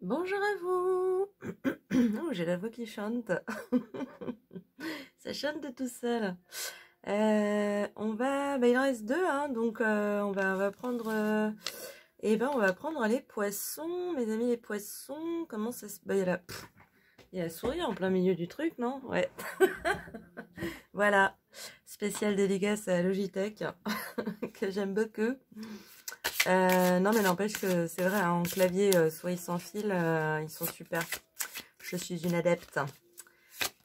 Bonjour à vous. Oh, j'ai la voix qui chante. Ça chante de tout seul. Il en reste deux, hein, donc on va prendre, on va prendre les poissons, mes amis les poissons. Comment ça se, il y a la souris en plein milieu du truc, non? Ouais. Voilà, spécial dédicace à Logitech que j'aime beaucoup. Non mais n'empêche que c'est vrai, hein, en clavier souris sans fil, ils sont super. Je suis une adepte.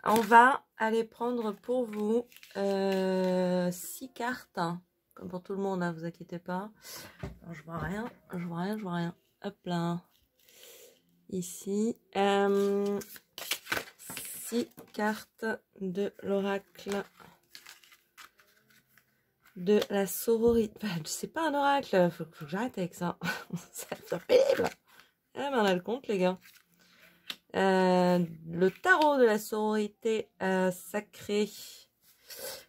On va aller prendre pour vous 6 cartes, comme pour tout le monde, hein, vous inquiétez pas. Alors, je vois rien, je vois rien, je vois rien. Hop là. Ici. 6 cartes de l'oracle de la sororité. Enfin, c'est pas un oracle, faut que j'arrête avec ça. Ça fait pénible. Ah ben on a le compte les gars. Le tarot de la sororité sacrée.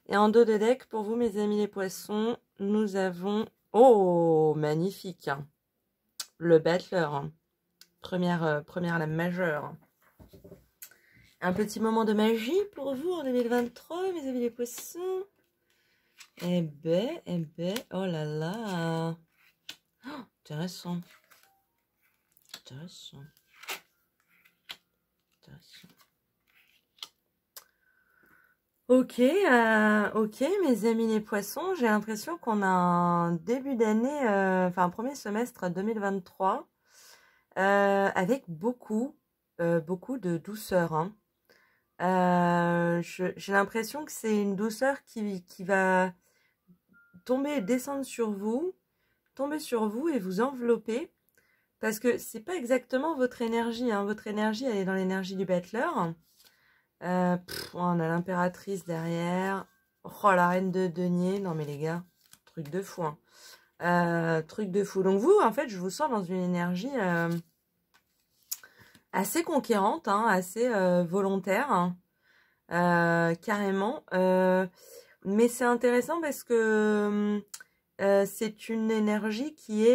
Et en dos de deck, pour vous mes amis les poissons, nous avons... Oh, magnifique. Le Battler. Première la majeure. Un petit moment de magie pour vous en 2023, mes amis les poissons. Eh ben, oh là là. Oh, intéressant. Intéressant. Intéressant. Ok, mes amis les poissons, j'ai l'impression qu'on a un début d'année, enfin un premier semestre 2023 avec beaucoup de douceur. Hein. J'ai l'impression que c'est une douceur qui va descendre sur vous, tomber sur vous et vous envelopper. Parce que c'est pas exactement votre énergie. Hein. Votre énergie, elle est dans l'énergie du Battler. On a l'impératrice derrière. Oh, la reine de denier. Non mais les gars, truc de fou. Hein. Truc de fou. Donc vous, en fait, je vous sens dans une énergie assez conquérante, hein, assez volontaire. Hein. Carrément. Mais c'est intéressant parce que c'est une énergie qui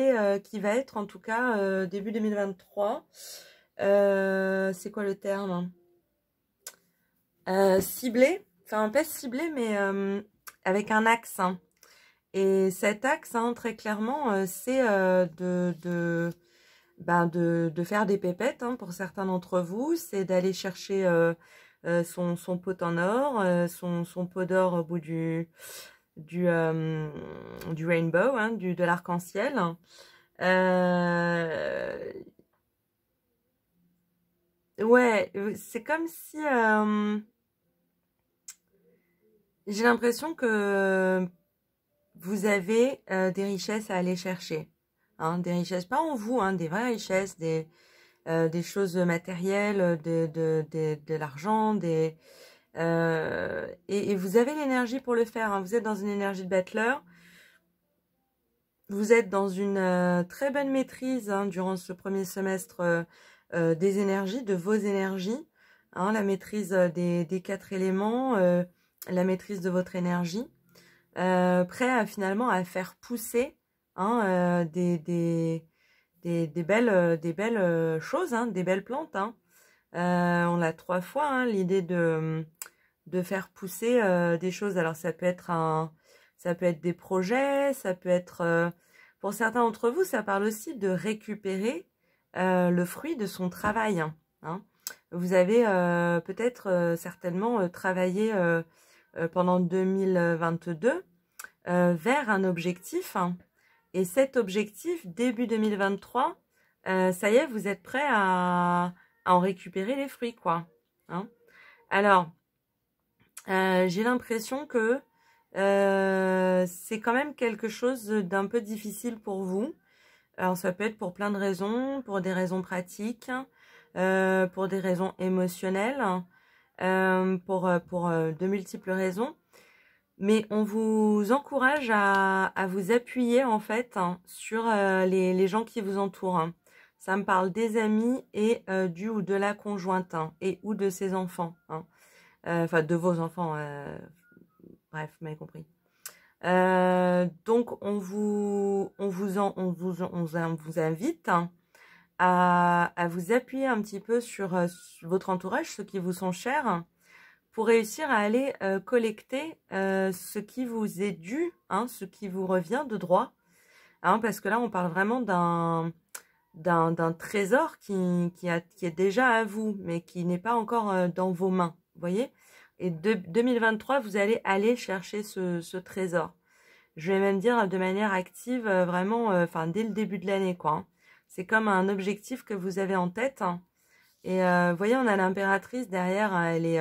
va être en tout cas début 2023. C'est quoi le terme? Ciblé, enfin pas ciblé mais avec un axe. Hein. Et cet axe, hein, très clairement, c'est de faire des pépettes hein, pour certains d'entre vous. C'est d'aller chercher son pot en or, son pot d'or au bout du rainbow, hein, de l'arc-en-ciel. Ouais, c'est comme si j'ai l'impression que vous avez des richesses à aller chercher. Hein, des richesses, pas en vous, hein, des vraies richesses, des choses matérielles, de l'argent, et vous avez l'énergie pour le faire. Hein. Vous êtes dans une énergie de battleur. Vous êtes dans une très bonne maîtrise hein, durant ce premier semestre des énergies, de vos énergies. Hein, la maîtrise des 4 éléments, la maîtrise de votre énergie. Prêt à finalement à faire pousser hein, des belles choses, hein, des belles plantes. Hein. On l'a 3 fois, hein, l'idée de faire pousser des choses. Alors ça peut être des projets, ça peut être, pour certains d'entre vous, ça parle aussi de récupérer le fruit de son travail. Hein. Vous avez peut-être certainement travaillé pendant 2022 vers un objectif. Hein. Et cet objectif, début 2023, ça y est, vous êtes prêt à en récupérer les fruits, quoi. Hein. Alors, j'ai l'impression que c'est quand même quelque chose d'un peu difficile pour vous. Alors, ça peut être pour plein de raisons, pour des raisons pratiques, pour des raisons émotionnelles, pour de multiples raisons. Mais on vous encourage à vous appuyer en fait hein, sur les gens qui vous entourent. Hein. Ça me parle des amis et du ou de la conjointe hein, et ou de ses enfants. Hein. Enfin, de vos enfants. Bref, vous m'avez compris. Donc, on vous invite hein, à vous appuyer un petit peu sur votre entourage, ceux qui vous sont chers, pour réussir à aller collecter ce qui vous est dû, hein, ce qui vous revient de droit, hein, parce que là on parle vraiment d'un trésor qui est déjà à vous, mais qui n'est pas encore dans vos mains, vous voyez. Et 2023, vous allez aller chercher ce trésor. Je vais même dire de manière active, vraiment, enfin dès le début de l'année, quoi. Hein. C'est comme un objectif que vous avez en tête. Hein. Et vous voyez, on a l'impératrice derrière, elle est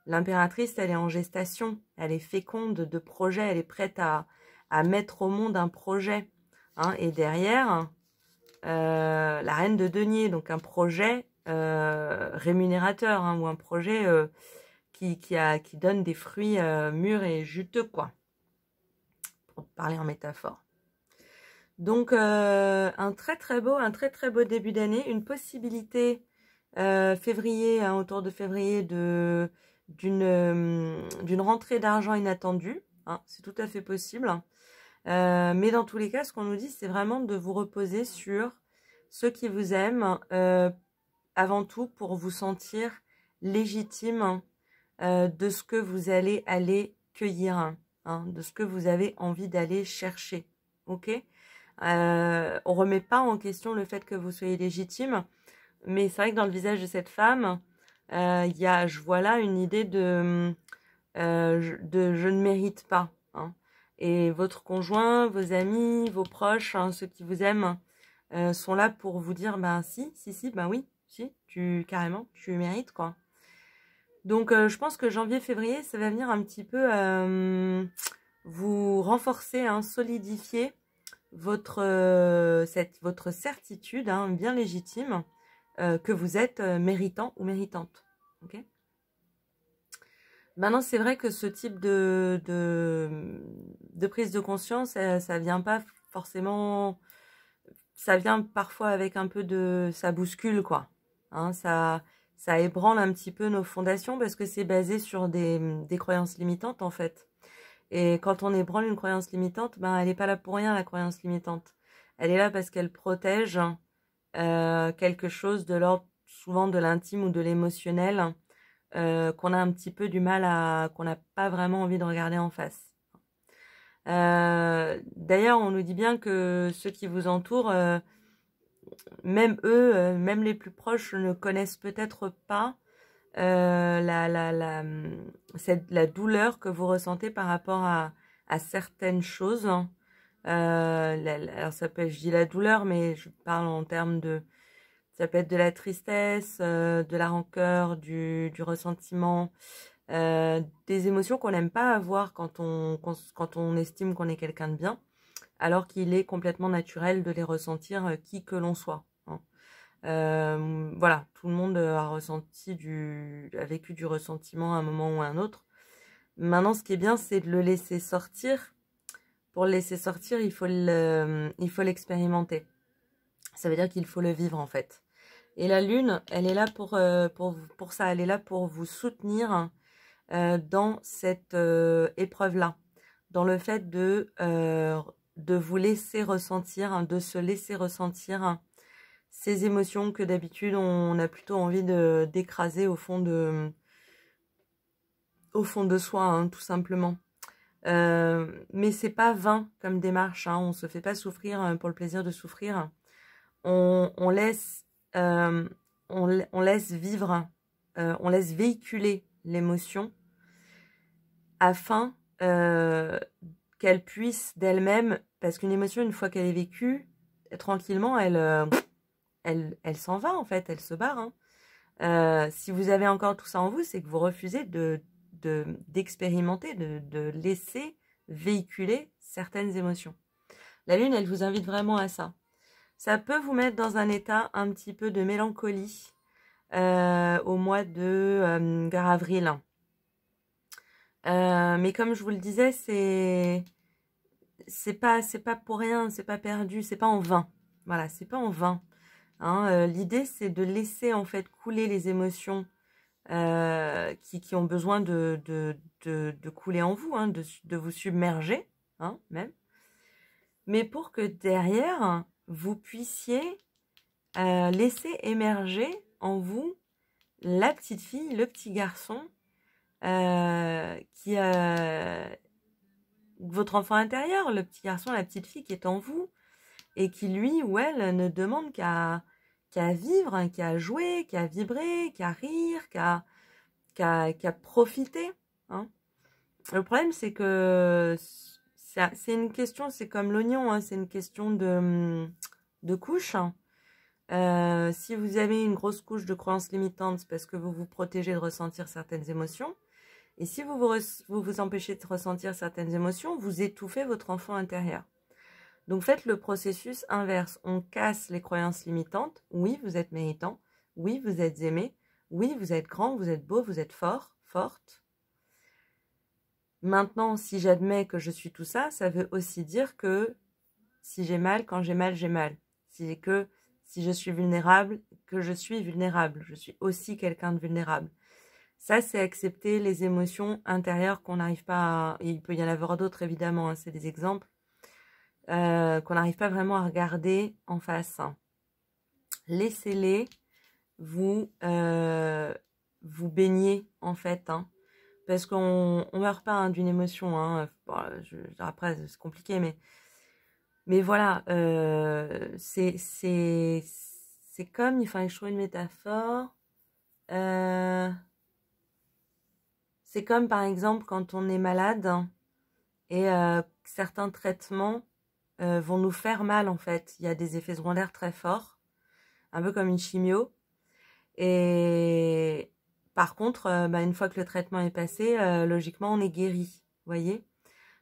l'impératrice, elle est en gestation, elle est féconde de projet, elle est prête à mettre au monde un projet. Hein. Et derrière, la reine de denier, donc un projet rémunérateur, hein, ou un projet qui donne des fruits mûrs et juteux, quoi, pour parler en métaphore. Donc un très beau début d'année, une possibilité février, hein, autour de février, d'une rentrée d'argent inattendue, hein, c'est tout à fait possible. Mais dans tous les cas, ce qu'on nous dit, c'est vraiment de vous reposer sur ceux qui vous aiment, avant tout pour vous sentir légitime de ce que vous allez aller cueillir, hein, de ce que vous avez envie d'aller chercher, ok. On remet pas en question le fait que vous soyez légitime, mais c'est vrai que dans le visage de cette femme, je vois là une idée de je ne mérite pas, hein. Et votre conjoint, vos amis, vos proches, hein, ceux qui vous aiment, sont là pour vous dire, ben si, ben oui, si, carrément, tu mérites, quoi. Donc je pense que janvier-février, ça va venir un petit peu vous renforcer, hein, solidifier votre certitude, hein, bien légitime, que vous êtes méritant ou méritante. Okay. Maintenant, c'est vrai que ce type de prise de conscience, ça vient pas forcément... Ça vient parfois avec un peu de... Ça bouscule, quoi. Hein, ça ébranle un petit peu nos fondations parce que c'est basé sur des croyances limitantes, en fait. Et quand on ébranle une croyance limitante, ben, elle n'est pas là pour rien, la croyance limitante. Elle est là parce qu'elle protège quelque chose de l'ordre souvent de l'intime ou de l'émotionnel, qu'on a un petit peu du mal qu'on n'a pas vraiment envie de regarder en face. D'ailleurs, on nous dit bien que ceux qui vous entourent, même eux, même les plus proches, ne connaissent peut-être pas la douleur que vous ressentez par rapport à certaines choses. Alors ça peut être, je dis la douleur, mais je parle en termes de... Ça peut être de la tristesse, de la rancœur, du ressentiment, des émotions qu'on n'aime pas avoir quand on estime qu'on est quelqu'un de bien, alors qu'il est complètement naturel de les ressentir qui que l'on soit. Hein. Voilà, tout le monde a vécu du ressentiment à un moment ou à un autre. Maintenant, ce qui est bien, c'est de le laisser sortir. Pour le laisser sortir, il faut l'expérimenter. Ça veut dire qu'il faut le vivre, en fait. Et la lune, elle est là pour ça. Elle est là pour vous soutenir dans cette épreuve-là. Dans le fait de vous laisser ressentir, hein, de se laisser ressentir, hein, ces émotions que d'habitude on a plutôt envie d'écraser au fond de soi, hein, tout simplement. Mais c'est pas vain comme démarche, hein, on se fait pas souffrir pour le plaisir de souffrir. On laisse vivre, on laisse véhiculer l'émotion afin qu'elle puisse d'elle-même, parce qu'une émotion, une fois qu'elle est vécue, tranquillement, elle s'en va, en fait, elle se barre. Hein. Si vous avez encore tout ça en vous, c'est que vous refusez d'expérimenter, de laisser véhiculer certaines émotions. La lune, elle vous invite vraiment à ça. Ça peut vous mettre dans un état un petit peu de mélancolie au mois de avril. Mais comme je vous le disais, c'est pas pour rien, c'est pas perdu, c'est pas en vain. Voilà, c'est pas en vain. Hein, l'idée, c'est de laisser en fait couler les émotions qui ont besoin de couler en vous, hein, de vous submerger, hein, même. Mais pour que derrière, vous puissiez laissez émerger en vous la petite fille, le petit garçon, votre enfant intérieur, le petit garçon, la petite fille qui est en vous, et qui lui ou elle ne demande qu'à vivre, hein, qu'à jouer, qu'à vibrer, qu'à rire, qu'à profiter. Hein. Le problème, c'est que c'est une question, c'est comme l'oignon, hein, c'est une question de couche. Hein. Si vous avez une grosse couche de croyances limitantes, c'est parce que vous vous protégez de ressentir certaines émotions. Et si vous vous empêchez de ressentir certaines émotions, vous étouffez votre enfant intérieur. Donc faites le processus inverse. On casse les croyances limitantes. Oui, vous êtes méritant. Oui, vous êtes aimé. Oui, vous êtes grand, vous êtes beau, vous êtes fort, forte. Maintenant, si j'admets que je suis tout ça, ça veut aussi dire que si j'ai mal, quand j'ai mal, j'ai mal. Si je suis vulnérable, que je suis vulnérable. Je suis aussi quelqu'un de vulnérable. Ça, c'est accepter les émotions intérieures qu'on n'arrive pas à... Il peut y en avoir d'autres, évidemment, hein, c'est des exemples. Qu'on n'arrive pas vraiment à regarder en face. Laissez-les vous baigner, en fait. Hein, parce qu'on ne meurt pas hein, d'une émotion. Hein, bon, après, c'est compliqué, mais voilà. C'est comme, il faudrait que je trouve une métaphore. C'est comme, par exemple, quand on est malade et certains traitements vont nous faire mal, en fait. Il y a des effets secondaires très forts, un peu comme une chimio. Et par contre, une fois que le traitement est passé, logiquement, on est guéri, voyez.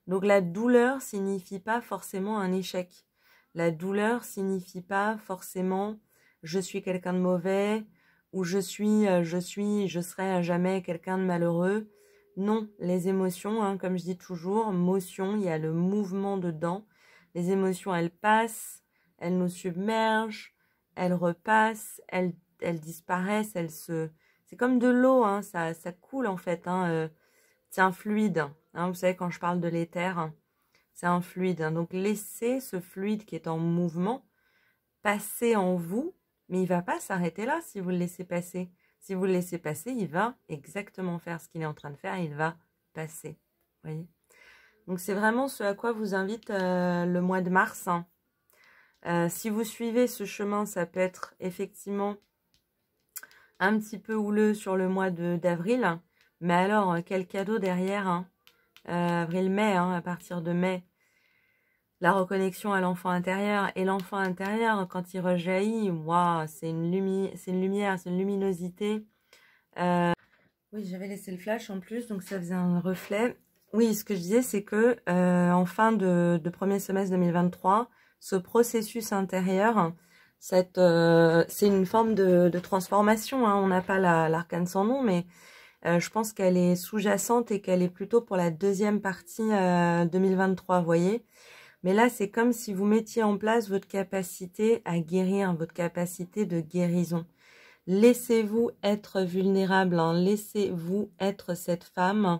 Donc, la douleur signifie pas forcément un échec. La douleur signifie pas forcément « je suis quelqu'un de mauvais » ou « je serai à jamais quelqu'un de malheureux ». Non, les émotions, hein, comme je dis toujours, motion, il y a le mouvement dedans. Les émotions, elles passent, elles nous submergent, elles repassent, elles disparaissent, c'est comme de l'eau, hein, ça coule en fait. Hein, c'est un fluide. Hein, vous savez, quand je parle de l'éther, c'est un fluide. Hein, donc, laissez ce fluide qui est en mouvement passer en vous, mais il ne va pas s'arrêter là si vous le laissez passer. Si vous le laissez passer, il va exactement faire ce qu'il est en train de faire, il va passer. Voyez. Donc, c'est vraiment ce à quoi vous invite le mois de mars. Hein. Si vous suivez ce chemin, ça peut être effectivement un petit peu houleux sur le mois d'avril. Mais alors, quel cadeau derrière hein. Avril-mai, hein, à partir de mai. La reconnexion à l'enfant intérieur. Et l'enfant intérieur, quand il rejaillit, waouh, c'est une lumière, c'est une luminosité. Oui, j'avais laissé le flash en plus, donc ça faisait un reflet. Oui, ce que je disais, c'est que en fin de premier semestre 2023, ce processus intérieur, c'est une forme de transformation. Hein. On n'a pas l'arcane sans nom, mais je pense qu'elle est sous-jacente et qu'elle est plutôt pour la deuxième partie 2023, vous voyez. Mais là, c'est comme si vous mettiez en place votre capacité à guérir, votre capacité de guérison. Laissez-vous être vulnérable, hein. Laissez-vous être cette femme,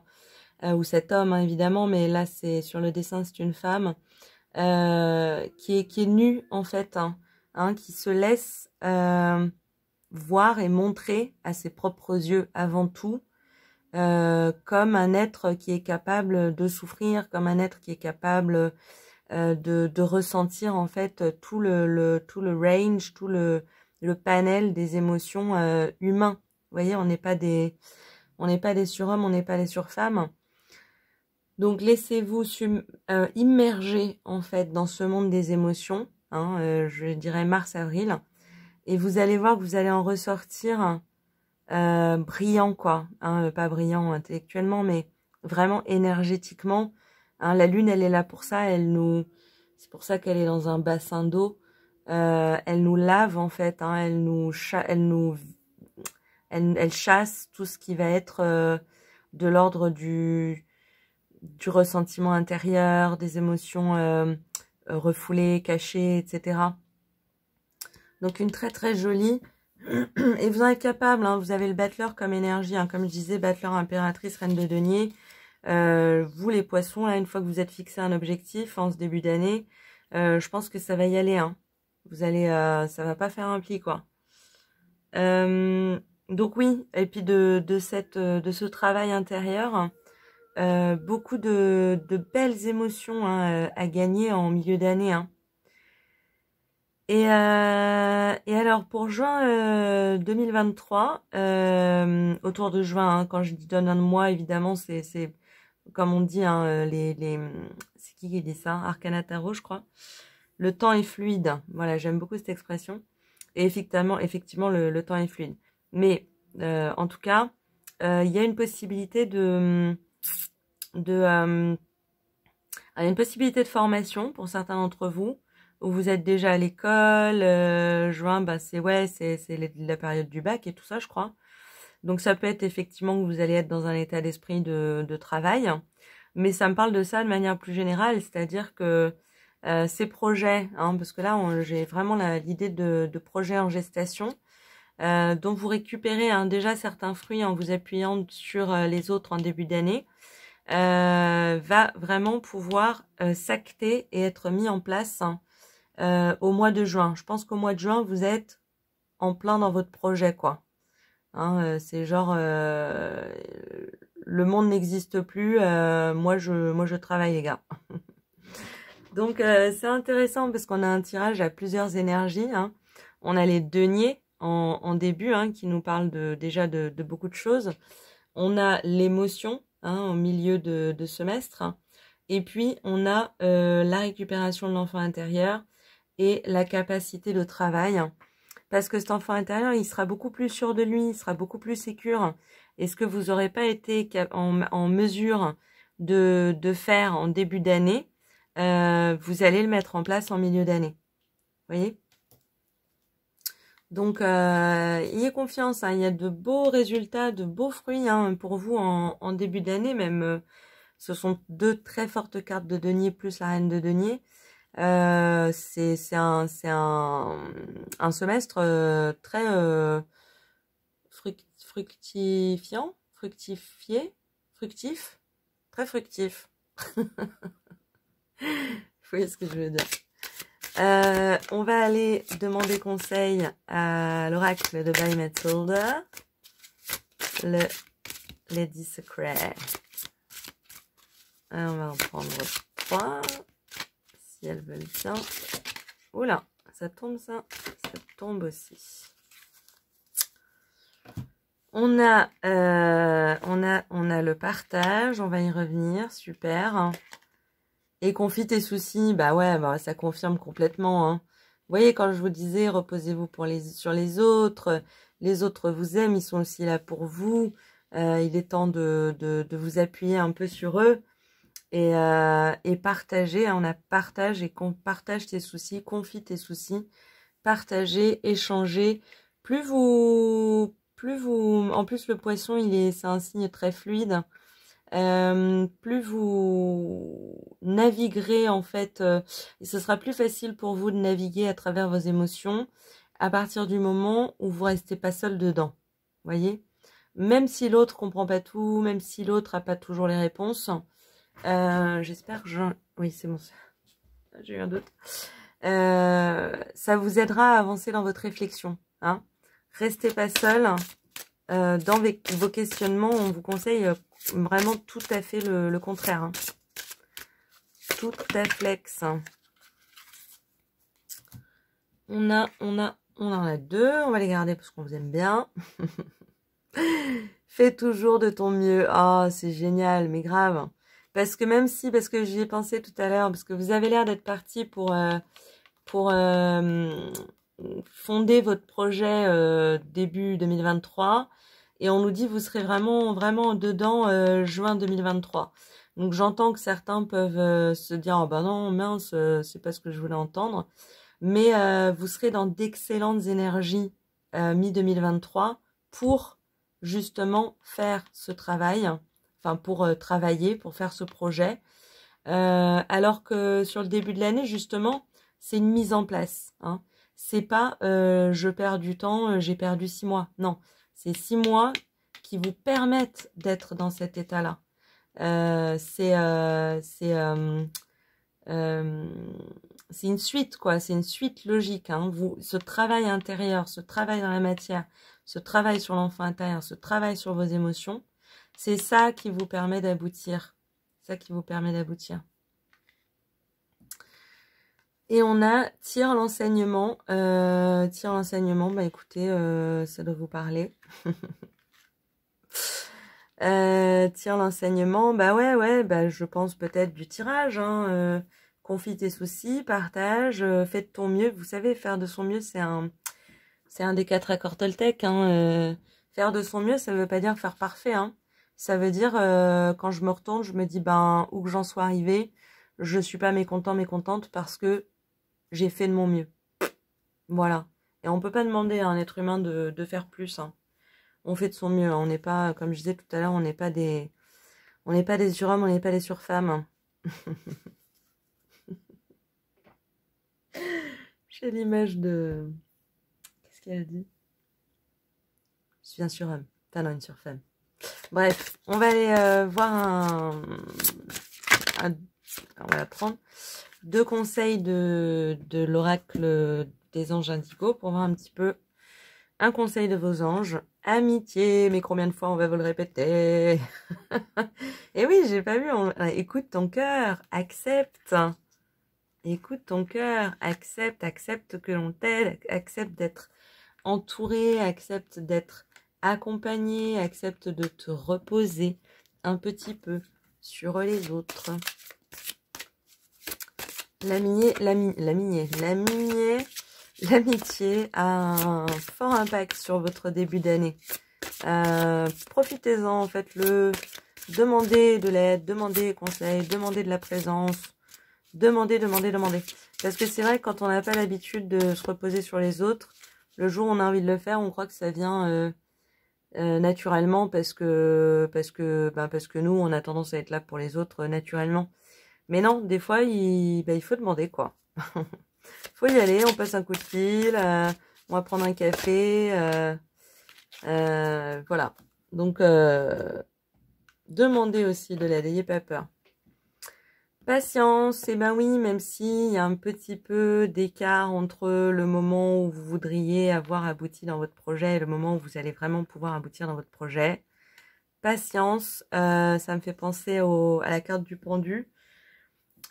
ou cet homme, hein, évidemment, mais là, c'est sur le dessin, c'est une femme, qui est nue, en fait, hein, qui se laisse voir et montrer à ses propres yeux avant tout, comme un être qui est capable de souffrir, comme un être qui est capable de ressentir en fait tout le range, tout le panel des émotions humains. Vous voyez, on n'est pas des surhommes, on n'est pas des surfemmes. Donc laissez-vous immerger en fait dans ce monde des émotions, hein, je dirais mars-avril, et vous allez voir que vous allez en ressortir brillant quoi, hein, pas brillant intellectuellement, mais vraiment énergétiquement. Hein, la lune, elle est là pour ça, c'est pour ça qu'elle est dans un bassin d'eau. Elle nous lave en fait, hein, elle chasse tout ce qui va être de l'ordre du ressentiment intérieur, des émotions refoulées, cachées, etc. Donc une très très jolie. Et vous en êtes capable, hein, vous avez le battleur comme énergie, hein, comme je disais, battleur, impératrice, reine de denier. Vous les poissons, là, une fois que vous êtes fixé un objectif en ce début d'année, je pense que ça va y aller. Hein. Vous allez, ça va pas faire un pli, quoi. Donc oui, et puis de ce travail intérieur, beaucoup de belles émotions hein, à gagner en milieu d'année. Hein. Et alors pour juin 2023, autour de juin, hein, quand je donne un mois, évidemment, c'est comme on dit, hein, c'est qui dit ça? Arcana Tarot, je crois. Le temps est fluide. Voilà, j'aime beaucoup cette expression. Et effectivement, le temps est fluide. Mais en tout cas, il y a une possibilité il y a une possibilité de formation pour certains d'entre vous où vous êtes déjà à l'école. Juin, bah c'est la période du bac et tout ça, je crois. Donc ça peut être effectivement que vous allez être dans un état d'esprit de travail. Mais ça me parle de ça de manière plus générale, c'est-à-dire que ces projets, hein, parce que là j'ai vraiment l'idée de projets en gestation, dont vous récupérez hein, déjà certains fruits en vous appuyant sur les autres en début d'année, va vraiment pouvoir s'acter et être mis en place hein, au mois de juin. Je pense qu'au mois de juin, vous êtes en plein dans votre projet, quoi. Hein, c'est genre le monde n'existe plus, moi je travaille les gars. Donc c'est intéressant parce qu'on a un tirage à plusieurs énergies. Hein. On a les deniers en début hein, qui nous parlent déjà de beaucoup de choses. On a l'émotion hein, au milieu de semestre. Et puis on a la récupération de l'enfant intérieur et la capacité de travail. Parce que cet enfant intérieur, il sera beaucoup plus sûr de lui, il sera beaucoup plus sécure. Et ce que vous n'aurez pas été en mesure de faire en début d'année, vous allez le mettre en place en milieu d'année. Vous voyez? Donc, ayez confiance, hein, il y a de beaux résultats, de beaux fruits hein, pour vous en début d'année. Même, ce sont deux très fortes cartes de denier plus la reine de denier. C'est un semestre très fructif, très fructif. Vous voyez ce que je veux dire. On va aller demander conseil à l'oracle de By Matilda, le Lady Secret. On va en prendre 3. Si elles veulent bien. Oula, ça tombe ça tombe aussi. On a le partage, on va y revenir, super. Et confie tes soucis, bah ouais, bah ça confirme complètement. Hein. Vous voyez, quand je vous disais, reposez-vous sur les autres vous aiment, ils sont aussi là pour vous. Il est temps de vous appuyer un peu sur eux. Et partager, on a partage et qu'on partage tes soucis, confie tes soucis, partagez, échangez. Plus vous, en plus le poisson, c'est un signe très fluide. Plus vous naviguerez en fait, et ce sera plus facile pour vous de naviguer à travers vos émotions à partir du moment où vous restez pas seul dedans. Voyez, même si l'autre comprend pas tout, même si l'autre a pas toujours les réponses. J'espère que oui, c'est bon. J'ai eu un doute. Ça vous aidera à avancer dans votre réflexion. Hein. Restez pas seul. Dans vos questionnements, on vous conseille vraiment tout à fait le contraire. Hein. Tout à flex. On en a 2. On va les garder parce qu'on vous aime bien. Fais toujours de ton mieux. Ah, c'est génial, mais grave. Parce que j'y ai pensé tout à l'heure, parce que vous avez l'air d'être parti pour fonder votre projet début 2023. Et on nous dit vous serez vraiment dedans juin 2023. Donc j'entends que certains peuvent se dire oh bah non mince c'est pas ce que je voulais entendre. Mais vous serez dans d'excellentes énergies mi-2023 pour justement faire ce travail. Enfin pour travailler, pour faire ce projet. Alors que sur le début de l'année, justement, c'est une mise en place. Hein. C'est pas je perds du temps, j'ai perdu 6 mois. Non, c'est 6 mois qui vous permettent d'être dans cet état-là. c'est une suite, quoi. C'est une suite logique. Hein. Ce travail intérieur, ce travail dans la matière, ce travail sur l'enfant intérieur, ce travail sur vos émotions, c'est ça qui vous permet d'aboutir. Ça qui vous permet d'aboutir. Et on a tire l'enseignement. Tire l'enseignement, bah écoutez, ça doit vous parler. Tire l'enseignement, bah ouais, bah je pense peut-être du tirage, hein, confie tes soucis, partage, fais de ton mieux. Vous savez, faire de son mieux, c'est un des 4 accords Toltec, hein, faire de son mieux, ça veut pas dire faire parfait, hein. Ça veut dire, quand je me retourne, je me dis, ben, où que j'en sois arrivée, je suis pas mécontente parce que j'ai fait de mon mieux. Voilà. Et on peut pas demander à un être humain de faire plus, hein. On fait de son mieux, hein. On n'est pas, comme je disais tout à l'heure, on n'est pas des surhommes, on n'est pas des surfemmes, hein. J'ai l'image de... Qu'est-ce qu'elle a dit? Je suis un surhomme. Enfin non, une surfemme. Bref, on va aller voir on va prendre 2 conseils de l'oracle des anges indigos pour voir un petit peu un conseil de vos anges. Amitié, mais combien de fois on va vous le répéter? Et oui, j'ai pas vu. Écoute ton cœur, accepte. Écoute ton cœur, accepte que l'on t'aide, accepte d'être entouré, accepte d'être accompagné, accepte de te reposer un petit peu sur les autres. L'amitié a un fort impact sur votre début d'année. Profitez-en, faites-le. Demandez de l'aide, demandez des conseils, demandez de la présence. Demandez. Parce que c'est vrai que quand on n'a pas l'habitude de se reposer sur les autres, le jour où on a envie de le faire, on croit que ça vient naturellement parce que nous, on a tendance à être là pour les autres naturellement. Mais non, des fois, il faut demander, quoi. Faut y aller, on passe un coup de fil, on va prendre un café, voilà. Donc, demandez aussi de l'aide, n'ayez pas peur. Patience, et ben oui, même s'il y a un petit peu d'écart entre le moment où vous voudriez avoir abouti dans votre projet et le moment où vous allez vraiment pouvoir aboutir dans votre projet. Patience, ça me fait penser à la carte du pendu.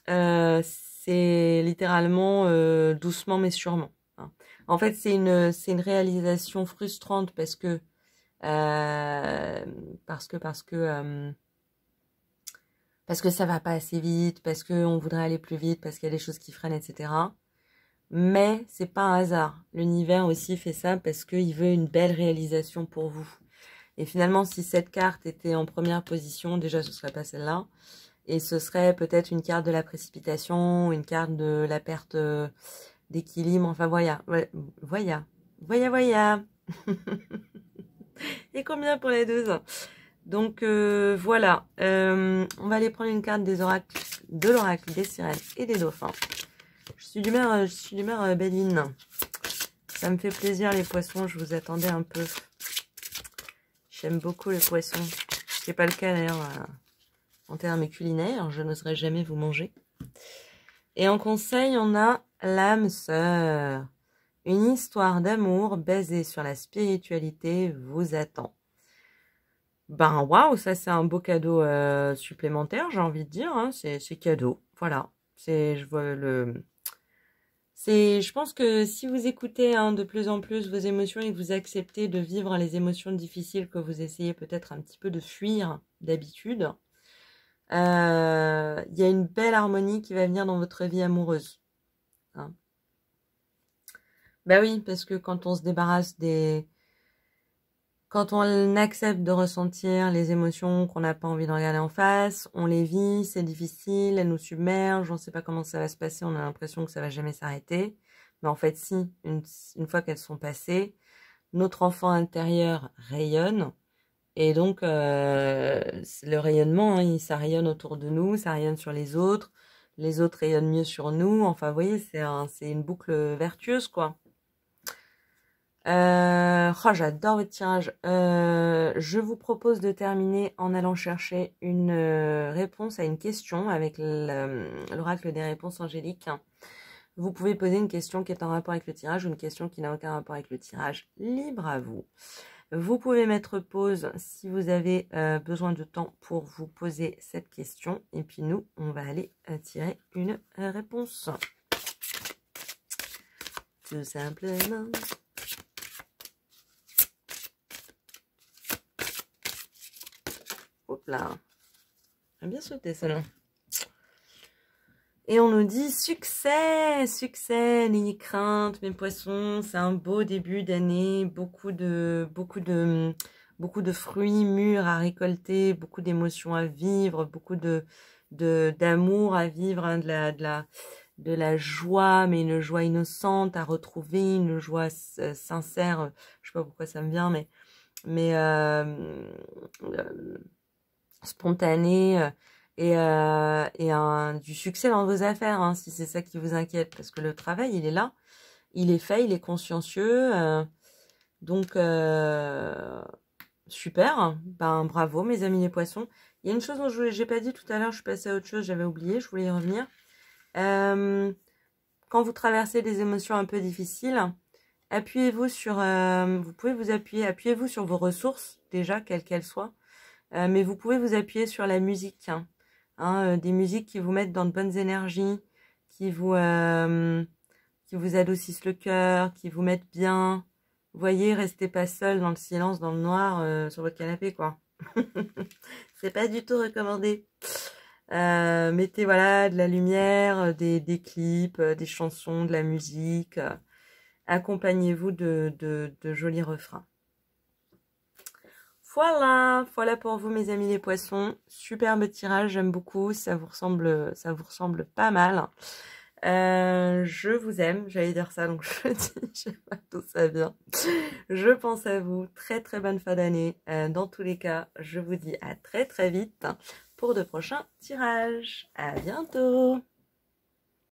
C'est littéralement doucement mais sûrement. Hein. En fait, c'est une réalisation frustrante parce que ça va pas assez vite, parce que on voudrait aller plus vite, parce qu'il y a des choses qui freinent, etc. Mais c'est pas un hasard. L'univers aussi fait ça parce qu'il veut une belle réalisation pour vous. Et finalement, si cette carte était en première position, déjà ce serait pas celle-là. Et ce serait peut-être une carte de la précipitation, une carte de la perte d'équilibre. Enfin, voya. Et combien pour les 2 ans? Donc, voilà. On va aller prendre une carte des oracles, de l'oracle des sirènes et des dauphins. Je suis d'humeur Béline. Ça me fait plaisir, les poissons. Je vous attendais un peu. J'aime beaucoup les poissons. Ce n'est pas le cas, d'ailleurs, en termes culinaires. Je n'oserais jamais vous manger. Et en conseil, on a l'âme sœur. Une histoire d'amour basée sur la spiritualité vous attend. Ben waouh, ça c'est un beau cadeau supplémentaire, j'ai envie de dire. Hein, c'est cadeau, voilà. Je pense que si vous écoutez de plus en plus vos émotions et que vous acceptez de vivre les émotions difficiles que vous essayez peut-être un petit peu de fuir d'habitude, il y a une belle harmonie qui va venir dans votre vie amoureuse. Hein. Ben oui, parce que quand on se débarrasse quand on accepte de ressentir les émotions qu'on n'a pas envie de regarder en face, on les vit, c'est difficile, elles nous submergent, on ne sait pas comment ça va se passer, on a l'impression que ça va jamais s'arrêter. Mais en fait, si, une fois qu'elles sont passées, notre enfant intérieur rayonne. Et donc, le rayonnement, hein, ça rayonne autour de nous, ça rayonne sur les autres rayonnent mieux sur nous. Enfin, vous voyez, c'est une boucle vertueuse, quoi. J'adore votre tirage. Je vous propose de terminer en allant chercher une réponse à une question avec l'oracle des réponses angéliques. Vous pouvez poser une question qui est en rapport avec le tirage ou une question qui n'a aucun rapport avec le tirage. Libre à vous. Vous pouvez mettre pause si vous avez besoin de temps pour vous poser cette question. Et puis nous, on va aller tirer une réponse. Tout simplement. Hop là. J'ai bien sauté celle-là. Et on nous dit succès, succès, n'ayez crainte, mes poissons, c'est un beau début d'année, beaucoup de fruits mûrs à récolter, beaucoup d'émotions à vivre, beaucoup d'amour à vivre, hein, de la joie, mais une joie innocente à retrouver, une joie sincère, je sais pas pourquoi ça me vient, mais spontanée. Et du succès dans vos affaires, hein, si c'est ça qui vous inquiète, parce que le travail, il est là, il est fait, il est consciencieux, donc super, ben bravo mes amis les poissons. Il y a une chose dont j'ai pas dit tout à l'heure, je suis passée à autre chose, j'avais oublié, je voulais y revenir. Quand vous traversez des émotions un peu difficiles, appuyez-vous sur, vous pouvez vous appuyez-vous sur vos ressources, déjà, quelles qu'elles soient, mais vous pouvez vous appuyer sur la musique, hein, des musiques qui vous mettent dans de bonnes énergies, qui vous adoucissent le cœur, qui vous mettent bien. Vous voyez, restez pas seul dans le silence, dans le noir, sur votre canapé, quoi. C'est pas du tout recommandé. Mettez, voilà, de la lumière, des clips, des chansons, de la musique. Accompagnez-vous de jolis refrains. Voilà pour vous mes amis les poissons. Superbe tirage, j'aime beaucoup, ça vous ressemble pas mal. Je vous aime, j'allais dire ça donc je le dis, je sais pas d'où ça vient. Je pense à vous, très très bonne fin d'année. Dans tous les cas, je vous dis à très très vite pour de prochains tirages. À bientôt.